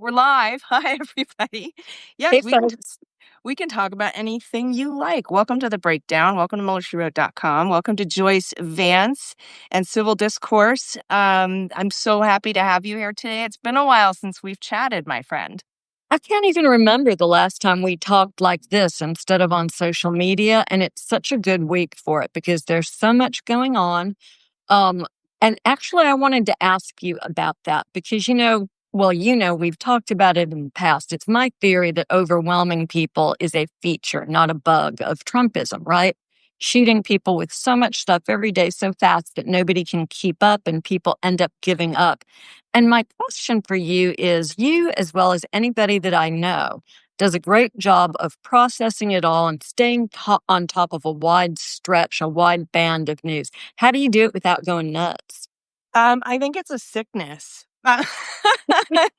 We're live. Hi, everybody. Yes, Hey, folks. we can talk about anything you like. Welcome to The Breakdown. Welcome to MullerSheWrote.com. Welcome to Joyce, Vance, and Civil Discourse. I'm so happy to have you here today. It's been a while since we've chatted, my friend. I can't even remember the last time we talked like this instead of on social media. And it's such a good week for it because there's so much going on. Um, and actually, I wanted to ask you about that because, we've talked about it in the past. It's my theory that overwhelming people is a feature, not a bug of Trumpism, right? Shooting people with so much stuff every day so fast that nobody can keep up and people end up giving up. And my question for you is you, as well as anybody that I know, does a great job of processing it all and staying on top of a wide stretch, a wide band of news. How do you do it without going nuts? I think it's a sickness.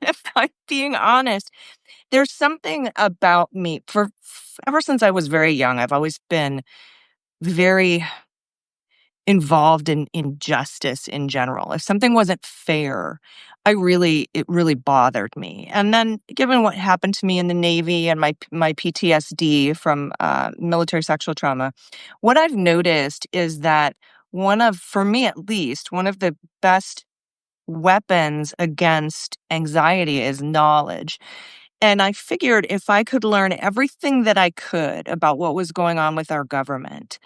If I'm being honest, there's something about me ever since I was very young. I've always been very involved in justice in general. If something wasn't fair, it really bothered me. And then, given what happened to me in the Navy and my PTSD from military sexual trauma, what I've noticed is that for me at least, one of the best weapons against anxiety is knowledge. And I figured if I could learn everything that I could about what was going on with our government,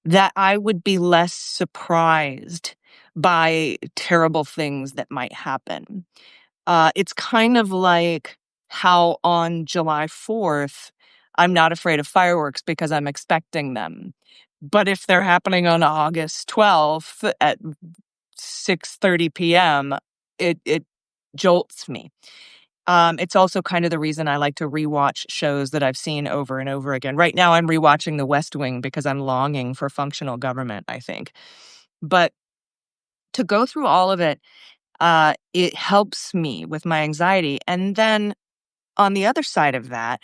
that I would be less surprised by terrible things that might happen. It's kind of like how on July 4th, I'm not afraid of fireworks because I'm expecting them. But if they're happening on August 12th at 6:30 p.m., it jolts me. It's also kind of the reason I like to rewatch shows that I've seen over and over again. Right now, I'm rewatching The West Wing because I'm longing for functional government, I think. But to go through all of it helps me with my anxiety. And then on the other side of that,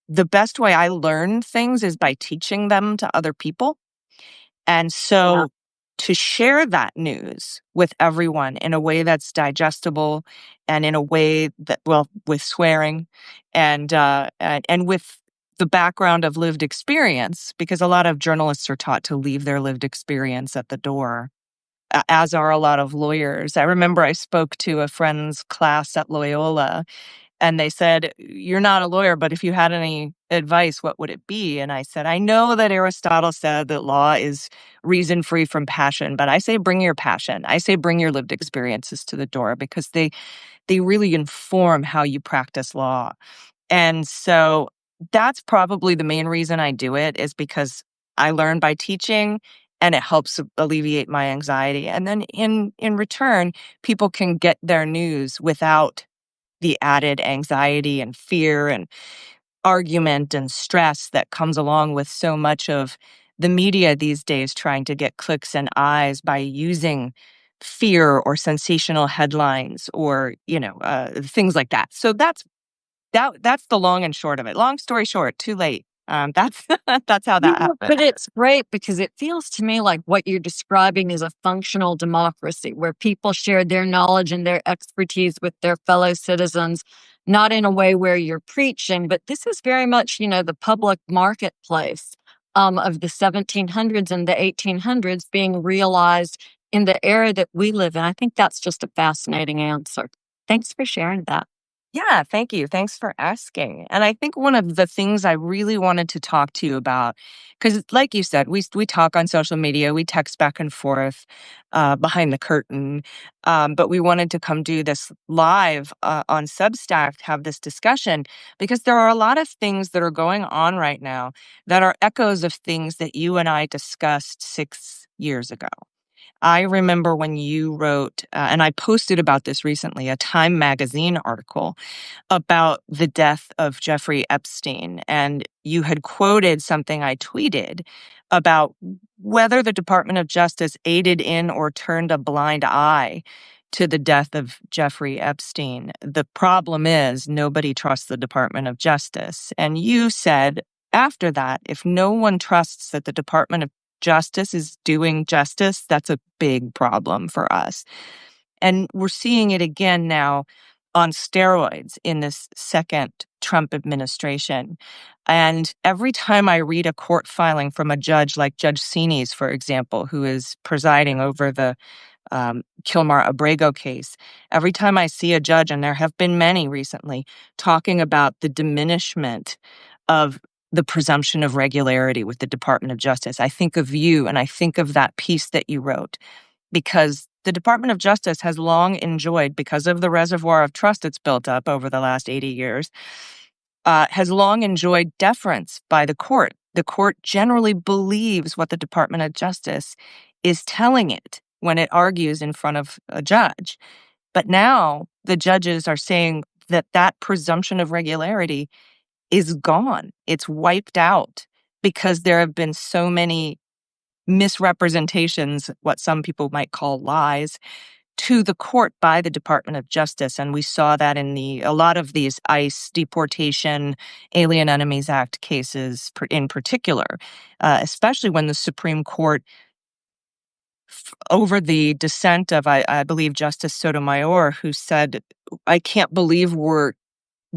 the best way I learn things is by teaching them to other people. And so to share that news with everyone in a way that's digestible and in a way that, well, with swearing and with the background of lived experience, because a lot of journalists are taught to leave their lived experience at the door, as are a lot of lawyers. I remember I spoke to a friend's class at Loyola, and they said, "You're not a lawyer, but if you had any advice, what would it be?" And I said, "I know that Aristotle said that law is reason free from passion, but I say bring your passion. I say bring your lived experiences to the door because they really inform how you practice law." And so that's probably the main reason I do it, is because I learn by teaching and it helps alleviate my anxiety. And then in return, people can get their news without the added anxiety and fear and argument and stress that comes along with so much of the media these days, trying to get clicks and eyes by using fear or sensational headlines or things like that. So that's the long and short of it. Long story short, too late. That's that's how that happened. But it's great because it feels to me like what you're describing is a functional democracy where people share their knowledge and their expertise with their fellow citizens, not in a way where you're preaching, but this is very much, the public marketplace of the 1700s and the 1800s being realized in the era that we live in. I think that's just a fascinating answer. Thanks for sharing that. Yeah, thank you. Thanks for asking. And I think one of the things I really wanted to talk to you about, because like you said, we talk on social media, we text back and forth behind the curtain, but we wanted to come do this live on Substack, have this discussion, because there are a lot of things that are going on right now that are echoes of things that you and I discussed 6 years ago. I remember when you wrote, and I posted about this recently, a Time magazine article about the death of Jeffrey Epstein. And you had quoted something I tweeted about whether the Department of Justice aided in or turned a blind eye to the death of Jeffrey Epstein. The problem is nobody trusts the Department of Justice. And you said after that, if no one trusts that the Department of Justice is doing justice, that's a big problem for us. And we're seeing it again now on steroids in this second Trump administration. And every time I read a court filing from a judge like Judge Sines, for example, who is presiding over the Kilmar Abrego case, every time I see a judge, and there have been many recently, talking about the diminishment of the presumption of regularity with the Department of Justice, I think of you and I think of that piece that you wrote, because the Department of Justice has long enjoyed, because of the reservoir of trust it's built up over the last 80 years, has long enjoyed deference by the court. The court generally believes what the Department of Justice is telling it when it argues in front of a judge. But now the judges are saying that that presumption of regularity is gone. It's wiped out because there have been so many misrepresentations, what some people might call lies, to the court by the Department of Justice. And we saw that in a lot of these ICE deportation, Alien Enemies Act cases in particular, especially when the Supreme Court, over the dissent of, I believe, Justice Sotomayor, who said, I can't believe we're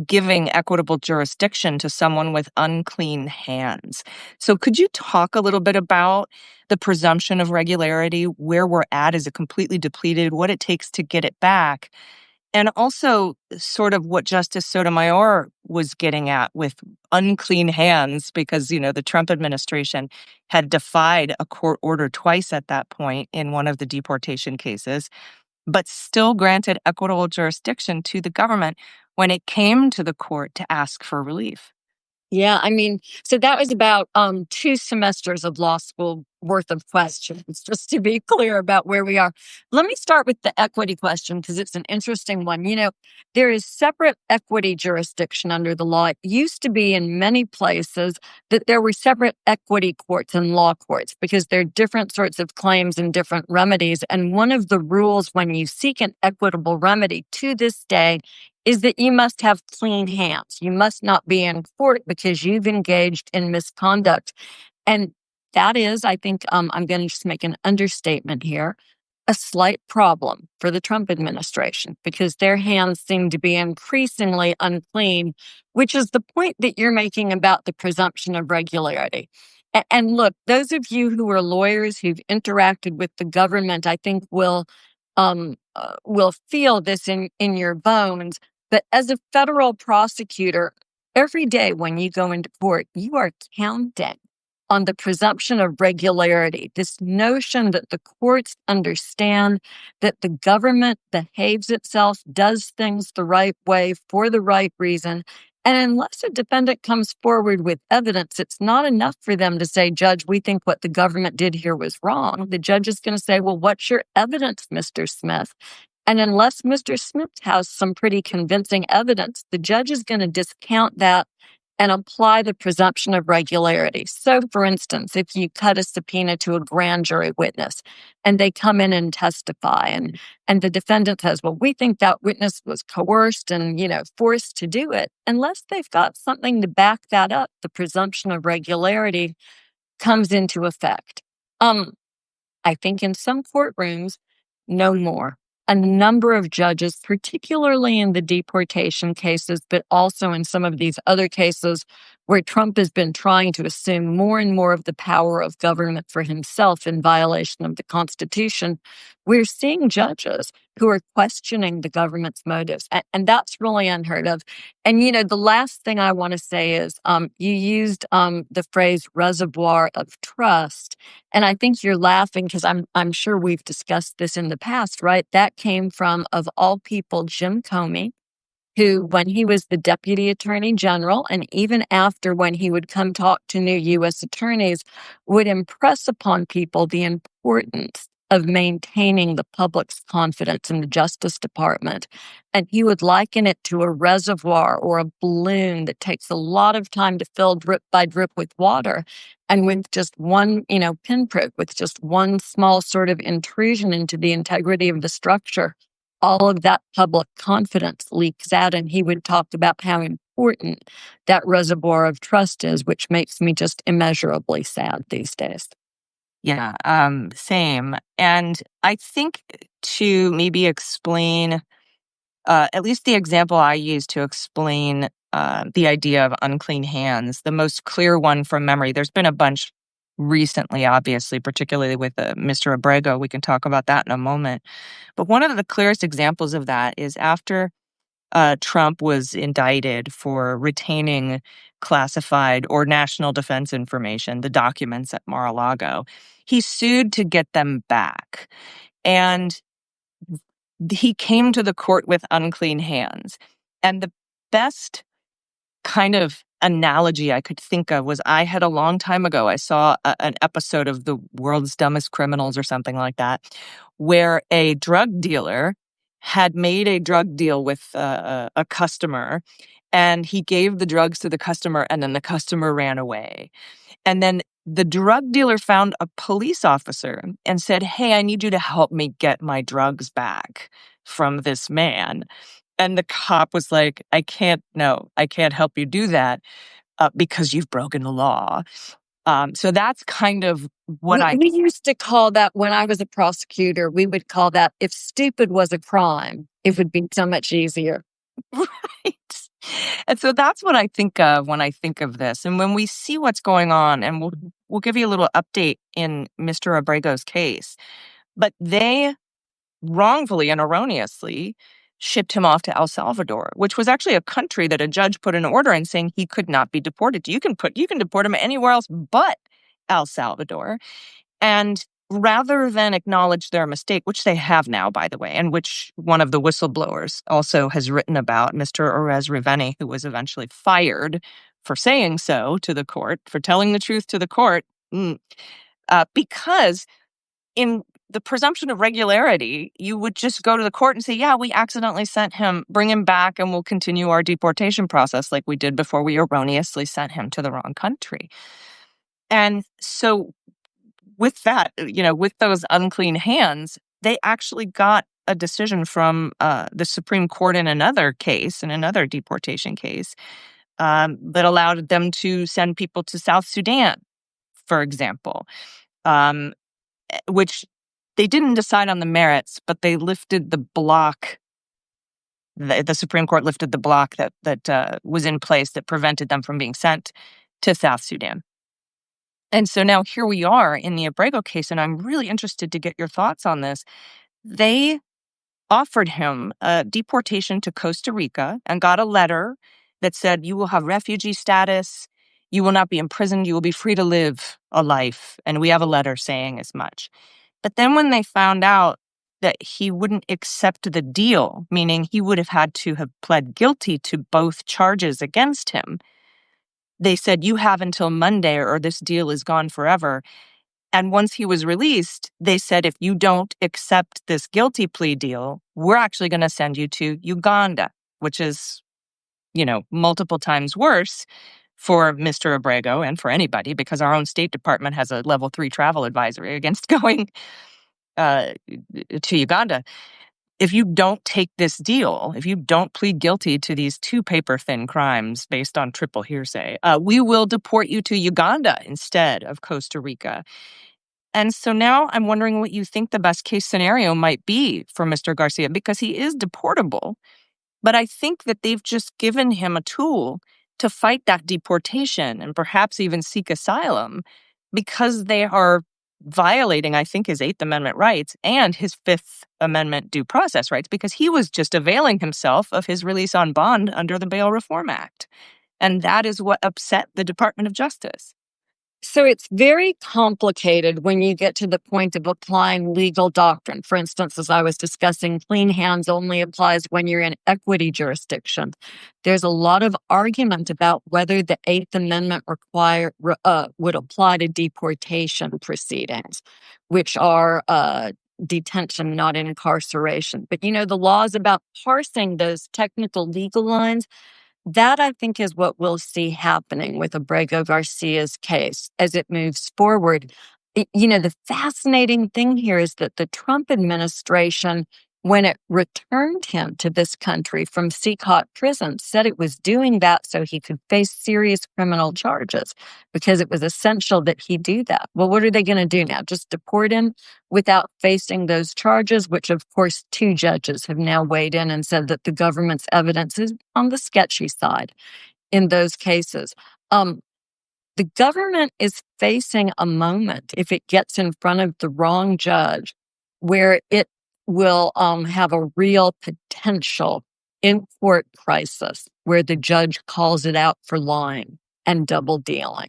giving equitable jurisdiction to someone with unclean hands. So could you talk a little bit about the presumption of regularity, where we're at? Is it completely depleted? What it takes to get it back? And also sort of what Justice Sotomayor was getting at with unclean hands, because, the Trump administration had defied a court order twice at that point in one of the deportation cases, but still granted equitable jurisdiction to the government when it came to the court to ask for relief. Yeah, so that was about 2 semesters of law school worth of questions, just to be clear about where we are. Let me start with the equity question because it's an interesting one. There is separate equity jurisdiction under the law. It used to be in many places that there were separate equity courts and law courts because there are different sorts of claims and different remedies. And one of the rules when you seek an equitable remedy to this day is that you must have clean hands. You must not be in court because you've engaged in misconduct. And that is, I think, I'm going to just make an understatement here, a slight problem for the Trump administration because their hands seem to be increasingly unclean, which is the point that you're making about the presumption of regularity. And look, those of you who are lawyers who've interacted with the government, I think will feel this in your bones. But as a federal prosecutor, every day when you go into court, you are counting on the presumption of regularity, this notion that the courts understand that the government behaves itself, does things the right way for the right reason. And unless a defendant comes forward with evidence, it's not enough for them to say, Judge, we think what the government did here was wrong. The judge is going to say, well, what's your evidence, Mr. Smith? And unless Mr. Smith has some pretty convincing evidence, the judge is going to discount that and apply the presumption of regularity. So, for instance, if you cut a subpoena to a grand jury witness and they come in and testify and the defendant says, well, we think that witness was coerced and, forced to do it, unless they've got something to back that up, the presumption of regularity comes into effect. I think in some courtrooms, no more. A number of judges, particularly in the deportation cases, but also in some of these other cases where Trump has been trying to assume more and more of the power of government for himself in violation of the Constitution, we're seeing judges who are questioning the government's motives. And that's really unheard of. And, the last thing I want to say is you used the phrase reservoir of trust. And I think you're laughing because I'm sure we've discussed this in the past, right? That came from, of all people, Jim Comey, who, when he was the deputy attorney general, and even after when he would come talk to new U.S. attorneys, would impress upon people the importance of maintaining the public's confidence in the Justice Department. And he would liken it to a reservoir or a balloon that takes a lot of time to fill drip by drip with water. And with just one, pinprick, with just one small sort of intrusion into the integrity of the structure, all of that public confidence leaks out. And he would talk about how important that reservoir of trust is, which makes me just immeasurably sad these days. Yeah, same. And I think to maybe explain at least the example I use to explain the idea of unclean hands, the most clear one from memory. There's been a bunch recently, obviously, particularly with Mr. Abrego. We can talk about that in a moment. But one of the clearest examples of that is after Trump was indicted for retaining classified or national defense information, the documents at Mar-a-Lago. He sued to get them back. And he came to the court with unclean hands. And the best kind of analogy I could think of was I had a long time ago, I saw an episode of The World's Dumbest Criminals or something like that, where a drug dealer had made a drug deal with a customer, and he gave the drugs to the customer, and then the customer ran away. And then the drug dealer found a police officer and said, "Hey, I need you to help me get my drugs back from this man." And the cop was like, no, I can't help you do that because you've broken the law. So that's kind of what We used to call that, when I was a prosecutor, we would call that, if stupid was a crime, it would be so much easier. Right. And so that's what I think of when I think of this. And when we see what's going on, and we'll give you a little update in Mr. Abrego's case, but they wrongfully and erroneously shipped him off to El Salvador, which was actually a country that a judge put an order in saying he could not be deported. You can deport him anywhere else but El Salvador. And rather than acknowledge their mistake, which they have now, by the way, and which one of the whistleblowers also has written about, Mr. Orez Riveni, who was eventually fired for saying so to the court, for telling the truth to the court, because in the presumption of regularity, you would just go to the court and say, yeah, we accidentally sent him, bring him back, and we'll continue our deportation process like we did before we erroneously sent him to the wrong country. And so with that, with those unclean hands, they actually got a decision from the Supreme Court in another deportation case, that allowed them to send people to South Sudan, for example, which they didn't decide on the merits, but they lifted the block. The Supreme Court lifted the block that was in place that prevented them from being sent to South Sudan. And so now here we are in the Abrego case, and I'm really interested to get your thoughts on this. They offered him a deportation to Costa Rica and got a letter that said, you will have refugee status, you will not be imprisoned, you will be free to live a life. And we have a letter saying as much. But then when they found out that he wouldn't accept the deal, meaning he would have had to have pled guilty to both charges against him, they said, you have until Monday or this deal is gone forever. And once he was released, they said, if you don't accept this guilty plea deal, we're actually going to send you to Uganda, which is, multiple times worse for Mr. Abrego and for anybody, because our own State Department has a level 3 travel advisory against going to Uganda. If you don't take this deal, if you don't plead guilty to these 2 paper-thin crimes based on triple hearsay, we will deport you to Uganda instead of Costa Rica. And so now I'm wondering what you think the best case scenario might be for Mr. Garcia, because he is deportable. But I think that they've just given him a tool to fight that deportation and perhaps even seek asylum, because they are violating, I think, his 8th Amendment rights and his 5th Amendment due process rights, because he was just availing himself of his release on bond under the Bail Reform Act. And that is what upset the Department of Justice. So it's very complicated when you get to the point of applying legal doctrine. For instance, as I was discussing, clean hands only applies when you're in equity jurisdiction. There's a lot of argument about whether the 8th Amendment would apply to deportation proceedings, which are detention, not incarceration. But, the laws about parsing those technical legal lines, that, I think, is what we'll see happening with Abrego Garcia's case as it moves forward. The fascinating thing here is that the Trump administration when it returned him to this country from Seacot prison, said it was doing that so he could face serious criminal charges because it was essential that he do that. Well, what are they going to do now? Just deport him without facing those charges, which of course 2 judges have now weighed in and said that the government's evidence is on the sketchy side in those cases. The government is facing a moment, if it gets in front of the wrong judge, where it will have a real potential in court crisis where the judge calls it out for lying and double dealing.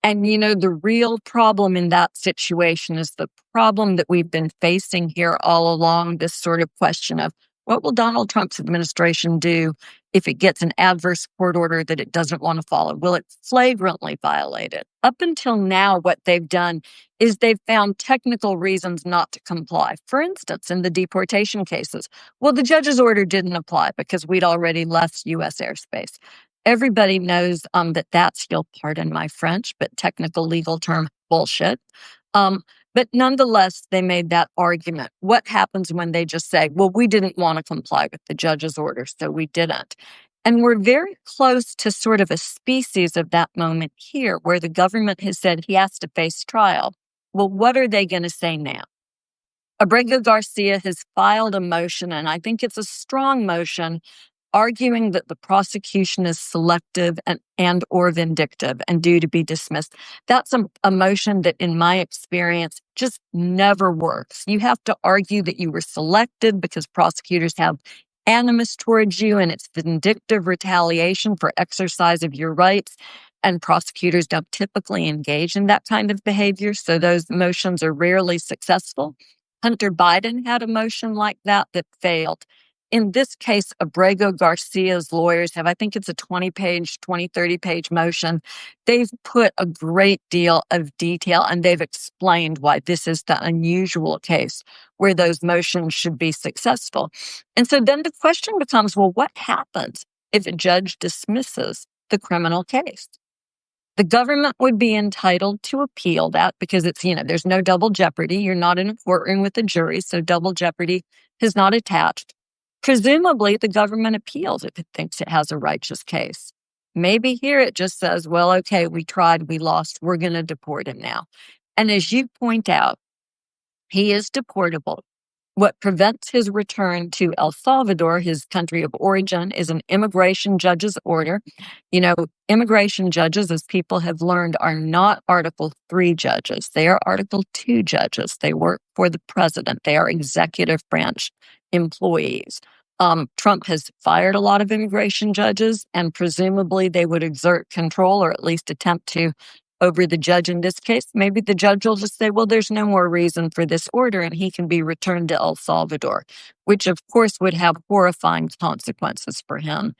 And, the real problem in that situation is the problem that we've been facing here all along, this sort of question of what will Donald Trump's administration do if it gets an adverse court order that it doesn't want to follow? Will it flagrantly violate it? Up until now, what they've done is they've found technical reasons not to comply. For instance, in the deportation cases, well, the judge's order didn't apply because we'd already left U.S. airspace. Everybody knows that that's, you'll pardon my French, but technical legal term bullshit. But nonetheless, they made that argument. What happens when they just say, well, we didn't want to comply with the judge's order, so we didn't? And we're very close to sort of a species of that moment here where the government has said he has to face trial. Well, what are they going to say now? Abrego Garcia has filed a motion, and I think it's a strong motion, arguing that the prosecution is selective and or vindictive and due to be dismissed. That's a motion that, in my experience, just never works. You have to argue that you were selected because prosecutors have animus towards you and it's vindictive retaliation for exercise of your rights. And prosecutors don't typically engage in that kind of behavior, so those motions are rarely successful. Hunter Biden had a motion like that failed. In this case, Abrego Garcia's lawyers have, I think it's a 30 page motion. They've put a great deal of detail and they've explained why this is the unusual case where those motions should be successful. And so then the question becomes, well, what happens if a judge dismisses the criminal case? The government would be entitled to appeal that because it's, there's no double jeopardy. You're not in a courtroom with a jury, so double jeopardy is not attached. Presumably, the government appeals if it thinks it has a righteous case. Maybe here it just says, well, okay, we tried, we lost, we're going to deport him now. And as you point out, he is deportable. What prevents his return to El Salvador, his country of origin, is an immigration judge's order. Immigration judges, as people have learned, are not Article 3 judges. They are Article 2 judges. They work for the president. They are executive branch employees. Trump has fired a lot of immigration judges, and presumably they would exert control or at least attempt to over the judge in this case. Maybe the judge will just say, well, there's no more reason for this order and he can be returned to El Salvador, which of course would have horrifying consequences for him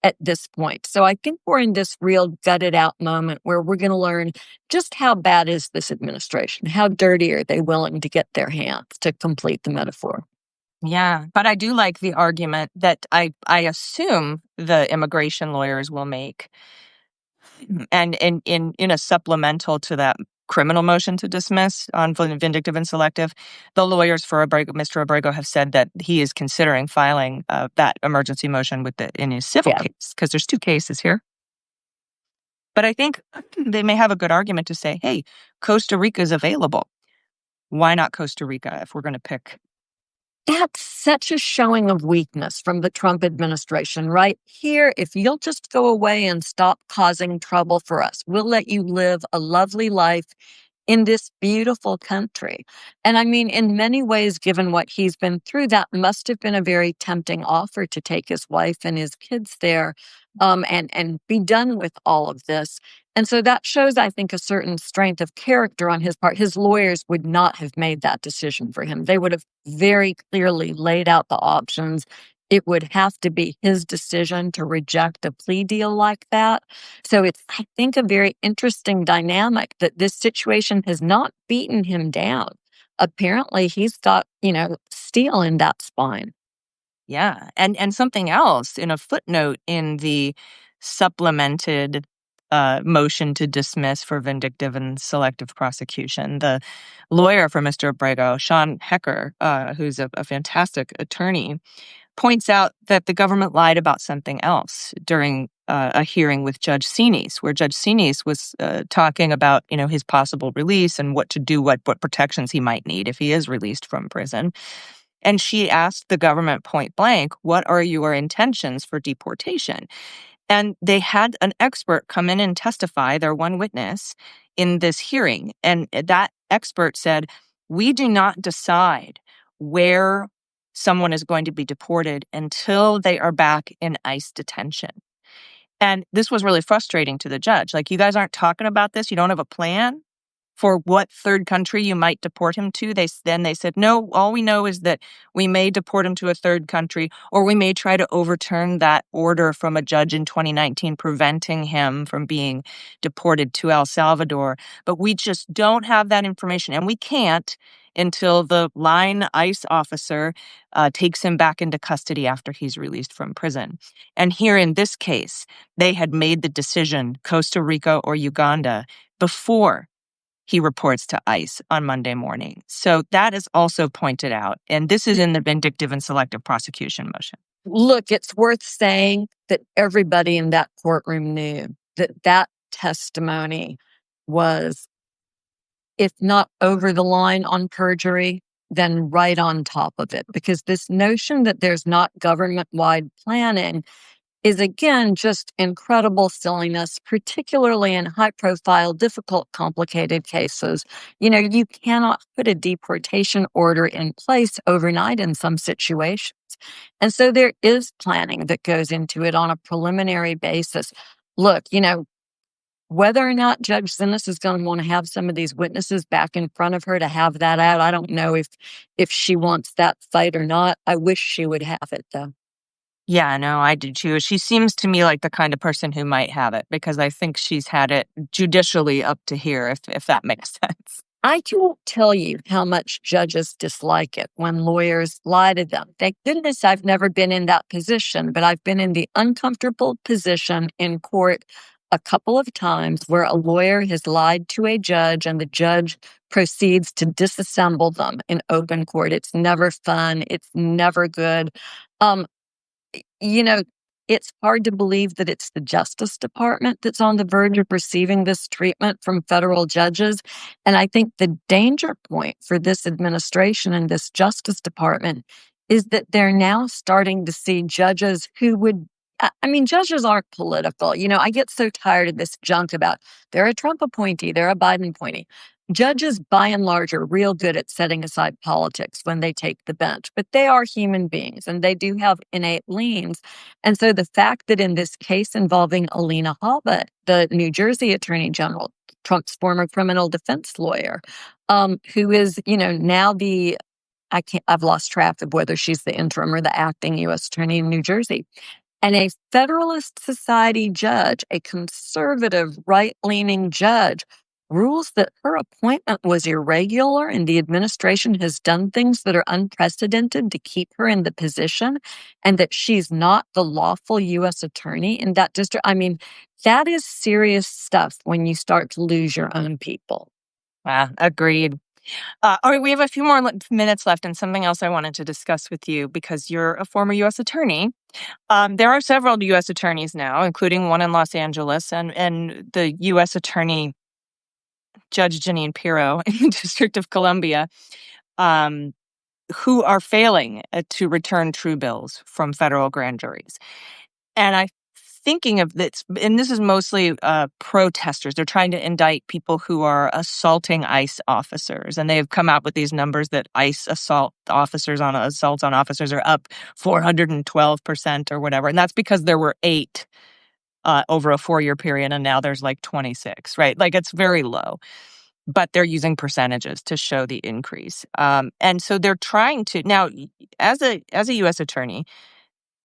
at this point. So I think we're in this real gutted out moment where we're going to learn just how bad is this administration? How dirty are they willing to get their hands, to complete the metaphor? Yeah, but I do like the argument that I assume the immigration lawyers will make. And in a supplemental to that criminal motion to dismiss on vindictive and selective, the lawyers for Mr. Abrego have said that he is considering filing that emergency motion in his civil case, because there's 2 cases here. But I think they may have a good argument to say, hey, Costa Rica is available. Why not Costa Rica if we're going to pick? That's such a showing of weakness from the Trump administration, right? Here, if you'll just go away and stop causing trouble for us, we'll let you live a lovely life in this beautiful country. And I mean, in many ways, given what he's been through, that must have been a very tempting offer to take his wife and his kids there and be done with all of this. And so that shows, I think, a certain strength of character on his part. His lawyers would not have made that decision for him. They would have very clearly laid out the options. It would have to be his decision to reject a plea deal like that. So it's, I think, a very interesting dynamic that this situation has not beaten him down. Apparently, he's got, steel in that spine. Yeah. And something else in a footnote in the supplemented motion to dismiss for vindictive and selective prosecution. The lawyer for Mr. Abrego, Sean Hecker, who's a fantastic attorney, points out that the government lied about something else during a hearing with Judge Sines, where Judge Sines was talking about, his possible release and what to do, what protections he might need if he is released from prison. And she asked the government point blank, what are your intentions for deportation? And they had an expert come in and testify, their one witness, in this hearing. And that expert said, we do not decide where someone is going to be deported until they are back in ICE detention. And this was really frustrating to the judge. Like, you guys aren't talking about this? You don't have a plan for what third country you might deport him to? They said, no, all we know is that we may deport him to a third country, or we may try to overturn that order from a judge in 2019 preventing him from being deported to El Salvador. But we just don't have that information, and we can't until the line ICE officer takes him back into custody after he's released from prison. And here in this case, they had made the decision, Costa Rica or Uganda, before he reports to ICE on Monday morning. So that is also pointed out. And this is in the vindictive and selective prosecution motion. Look, it's worth saying that everybody in that courtroom knew that that testimony was, if not over the line on perjury, then right on top of it. Because this notion that there's not government-wide planning is, again, just incredible silliness, particularly in high-profile, difficult, complicated cases. You cannot put a deportation order in place overnight in some situations. And so there is planning that goes into it on a preliminary basis. Look, whether or not Judge Sinis is going to want to have some of these witnesses back in front of her to have that out, I don't know if she wants that fight or not. I wish she would have it, though. Yeah, no, I do too. She seems to me like the kind of person who might have it, because I think she's had it judicially up to here, if that makes sense. I can't tell you how much judges dislike it when lawyers lie to them. Thank goodness I've never been in that position, but I've been in the uncomfortable position in court a couple of times where a lawyer has lied to a judge and the judge proceeds to disassemble them in open court. It's never fun. It's never good. Um, you know, it's hard to believe that it's the Justice Department that's on the verge of receiving this treatment from federal judges. And I think the danger point for this administration and this Justice Department is that they're now starting to see judges who would, judges aren't political. I get so tired of this junk about they're a Trump appointee, they're a Biden appointee. Judges, by and large, are real good at setting aside politics when they take the bench, but they are human beings and they do have innate leans. And so the fact that in this case involving Alina Habba, the New Jersey Attorney General, Trump's former criminal defense lawyer, who is, now I've lost track of whether she's the interim or the acting U.S. Attorney in New Jersey. And a Federalist Society judge, a conservative, right-leaning judge, rules that her appointment was irregular and the administration has done things that are unprecedented to keep her in the position, and that she's not the lawful U.S. attorney in that district. That is serious stuff when you start to lose your own people. Agreed. All right, we have a few more minutes left, and something else I wanted to discuss with you, because you're a former U.S. attorney. There are several U.S. attorneys now, including one in Los Angeles, and the U.S. attorney, Judge Jeanine Pirro in the District of Columbia, who are failing to return true bills from federal grand juries. And I'm thinking of this, and this is mostly protesters. They're trying to indict people who are assaulting ICE officers. And they have come out with these numbers that ICE assaults on officers are up 412% or whatever. And that's because there were 8 over a 4-year period, and now there's like 26, right? Like, it's very low. But they're using percentages to show the increase. And so they're trying to, now, as a U.S. attorney,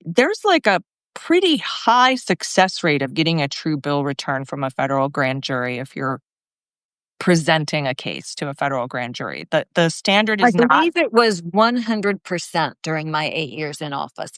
there's like a pretty high success rate of getting a true bill return from a federal grand jury if you're presenting a case to a federal grand jury. The standard is I believe it was 100% during my 8 years in office.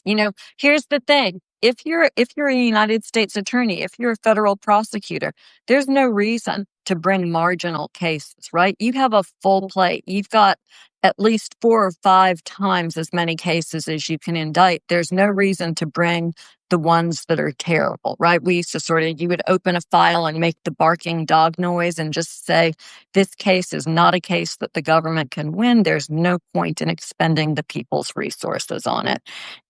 Here's the thing. if you're a United States attorney, if you're a federal prosecutor, there's no reason to bring marginal cases, right? You have a full plate. You've got at least 4 or 5 times as many cases as you can indict. There's no reason to bring the ones that are terrible, right? We used to you would open a file and make the barking dog noise and just say, this case is not a case that the government can win. There's no point in expending the people's resources on it.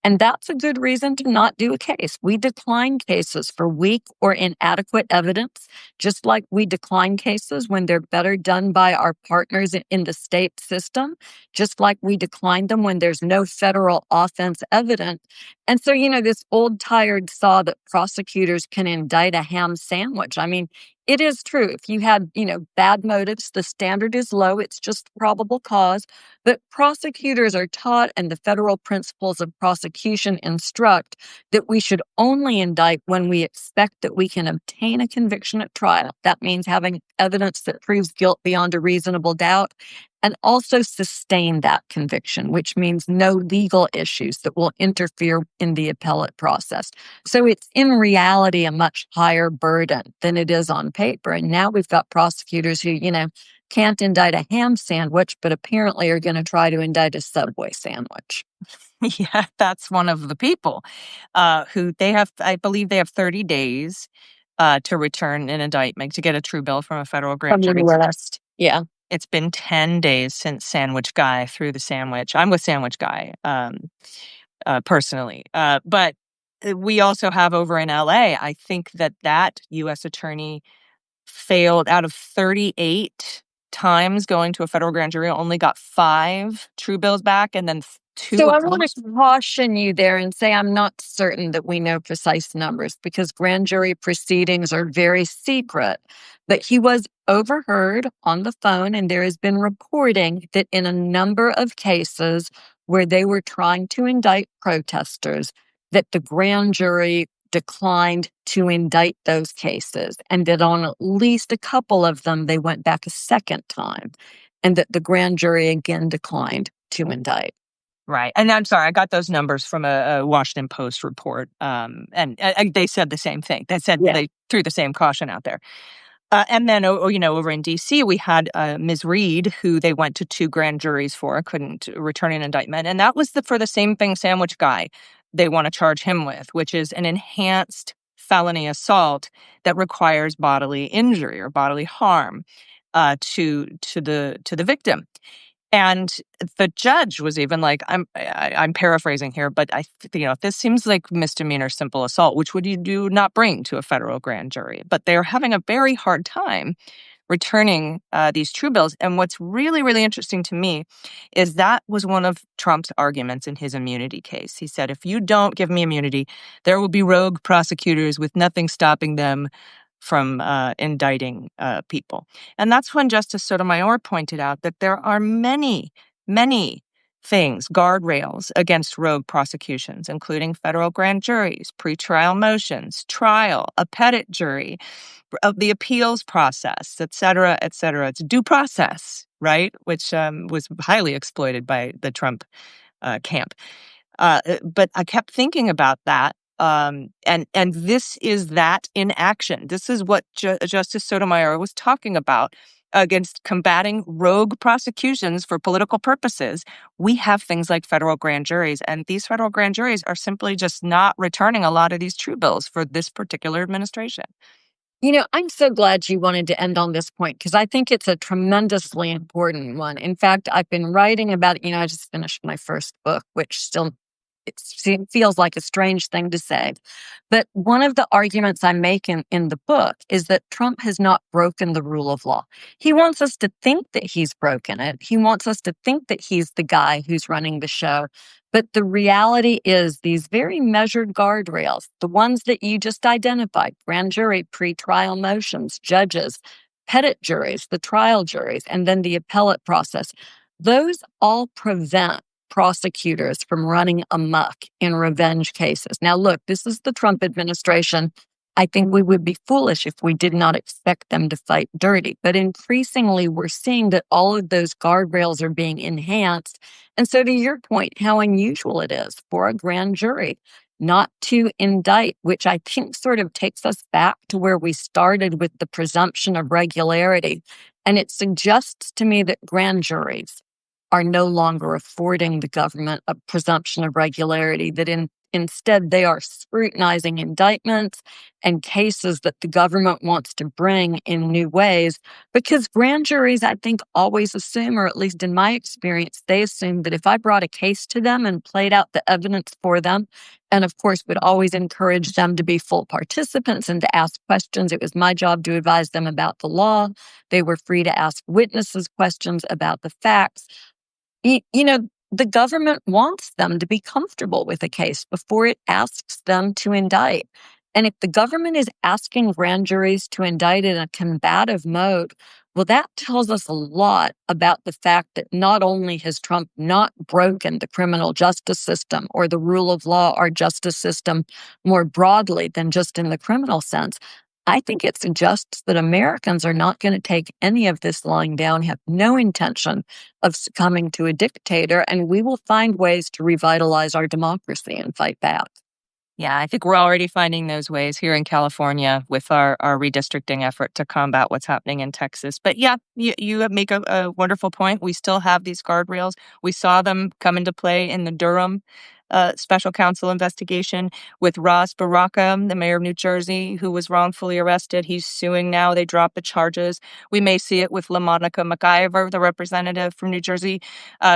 And that's a good reason to not do a case. We decline cases for weak or inadequate evidence, just like we decline cases when they're better done by our partners in the state system, just like we decline them when there's no federal offense evident. And so, this old tired saw that prosecutors can indict a ham sandwich. I mean, it is true. If you had, bad motives, the standard is low. It's just probable cause. But prosecutors are taught, and the federal principles of prosecution instruct that we should only indict when we expect that we can obtain a conviction at trial. That means having evidence that proves guilt beyond a reasonable doubt, and also sustain that conviction, which means no legal issues that will interfere in the appellate process. So it's in reality a much higher burden than it is on paper. And now we've got prosecutors who, can't indict a ham sandwich, but apparently are going to try to indict a Subway sandwich. Yeah, that's one of the people who I believe they have 30 days to return an indictment, to get a true bill from a federal grand From the jury. list. Yeah. It's been 10 days since Sandwich Guy threw the sandwich. I'm with Sandwich Guy personally. But we also have over in LA, I think that U.S. attorney failed out of 38 times going to a federal grand jury, only got 5 true bills back, and then 2 So I appeals. want to caution you there and say I'm not certain that we know precise numbers, because grand jury proceedings are very secret. But he was overheard on the phone, and there has been reporting that in a number of cases where they were trying to indict protesters, that the grand jury declined to indict those cases, and that on at least a couple of them, they went back a second time, and that the grand jury again declined to indict. Right. And I'm sorry, I got those numbers from a Washington Post report. And they said the same thing. They said they threw the same caution out there. And then, over in D.C., we had Ms. Reed, who they went to 2 grand juries for, couldn't return an indictment. And that was for the same thing Sandwich Guy they want to charge him with, which is an enhanced felony assault that requires bodily injury or bodily harm to the victim. And the judge was even like, I'm paraphrasing here, but this seems like misdemeanor simple assault, which would you do not bring to a federal grand jury. But they're having a very hard time returning these true bills. And what's really, really interesting to me is that was one of Trump's arguments in his immunity case. He said, if you don't give me immunity, there will be rogue prosecutors with nothing stopping them from indicting people. And that's when Justice Sotomayor pointed out that there are many, many things, guardrails against rogue prosecutions, including federal grand juries, pretrial motions, trial, a petit jury, of the appeals process, et cetera, et cetera. It's due process, right? Which was highly exploited by the Trump camp. But I kept thinking about that. And this is that in action. This is what Justice Sotomayor was talking about against combating rogue prosecutions for political purposes. We have things like federal grand juries, and these federal grand juries are simply just not returning a lot of these true bills for this particular administration. I'm so glad you wanted to end on this point, because I think it's a tremendously important one. In fact, I've been writing about it. I just finished my first book, which still feels like a strange thing to say. But one of the arguments I make in the book is that Trump has not broken the rule of law. He wants us to think that he's broken it. He wants us to think that he's the guy who's running the show. But the reality is these very measured guardrails, the ones that you just identified, grand jury, pretrial motions, judges, petit juries, the trial juries, and then the appellate process, those all prevent prosecutors from running amok in revenge cases. Now, look, this is the Trump administration. I think we would be foolish if we did not expect them to fight dirty. But increasingly, we're seeing that all of those guardrails are being enhanced. And so, to your point, how unusual it is for a grand jury not to indict, which I think sort of takes us back to where we started with the presumption of regularity. And it suggests to me that grand juries are no longer affording the government a presumption of regularity, that instead they are scrutinizing indictments and cases that the government wants to bring in new ways. Because grand juries, I think, always assume, or at least in my experience, they assume that if I brought a case to them and played out the evidence for them, and of course would always encourage them to be full participants and to ask questions. It was my job to advise them about the law. They were free to ask witnesses questions about the facts. You know, the government wants them to be comfortable with a case before it asks them to indict. And if the government is asking grand juries to indict in a combative mode, well, that tells us a lot about the fact that not only has Trump not broken the criminal justice system or the rule of law or justice system more broadly than just in the criminal sense, I think it suggests that Americans are not going to take any of this lying down, have no intention of succumbing to a dictator, and we will find ways to revitalize our democracy and fight back. Yeah, I think we're already finding those ways here in California with our redistricting effort to combat what's happening in Texas. But yeah, you make a wonderful point. We still have these guardrails. We saw them come into play in the Durham special counsel investigation with Ras Baraka, the mayor of New Jersey, who was wrongfully arrested. He's suing now. They dropped the charges. We may see it with LaMonica McIver, the representative from New Jersey,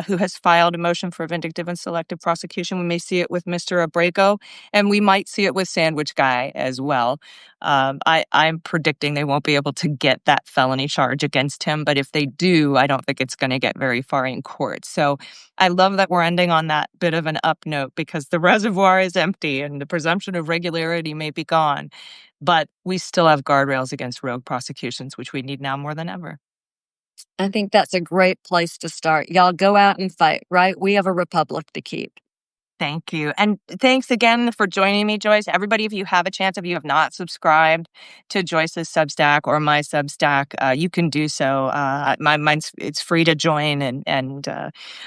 who has filed a motion for vindictive and selective prosecution. We may see it with Mr. Abrego, and we might see it with Sandwich Guy as well. I'm predicting they won't be able to get that felony charge against him, but if they do, I don't think it's going to get very far in court. So I love that we're ending on that bit of an up note, because the reservoir is empty and the presumption of regularity may be gone, but we still have guardrails against rogue prosecutions, which we need now more than ever. I think that's a great place to start. Y'all go out and fight, right? We have a republic to keep. Thank you. And thanks again for joining me, Joyce. Everybody, if you have a chance, if you have not subscribed to Joyce's Substack or my Substack, you can do so. Mine's it's free to join, and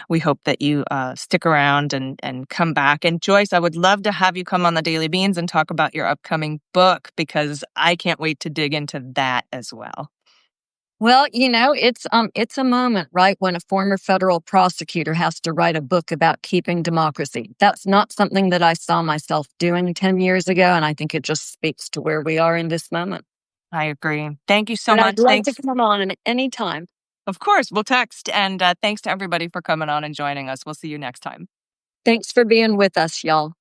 we hope that you stick around and come back. And Joyce, I would love to have you come on the Daily Beans and talk about your upcoming book, because I can't wait to dig into that as well. Well, it's a moment, right, when a former federal prosecutor has to write a book about keeping democracy. That's not something that I saw myself doing 10 years ago, and I think it just speaks to where we are in this moment. I agree. Thank you so But much. I'd love to Thanks. come on at any time. Of course, we'll text. And thanks to everybody for coming on and joining us. We'll see you next time. Thanks for being with us, y'all.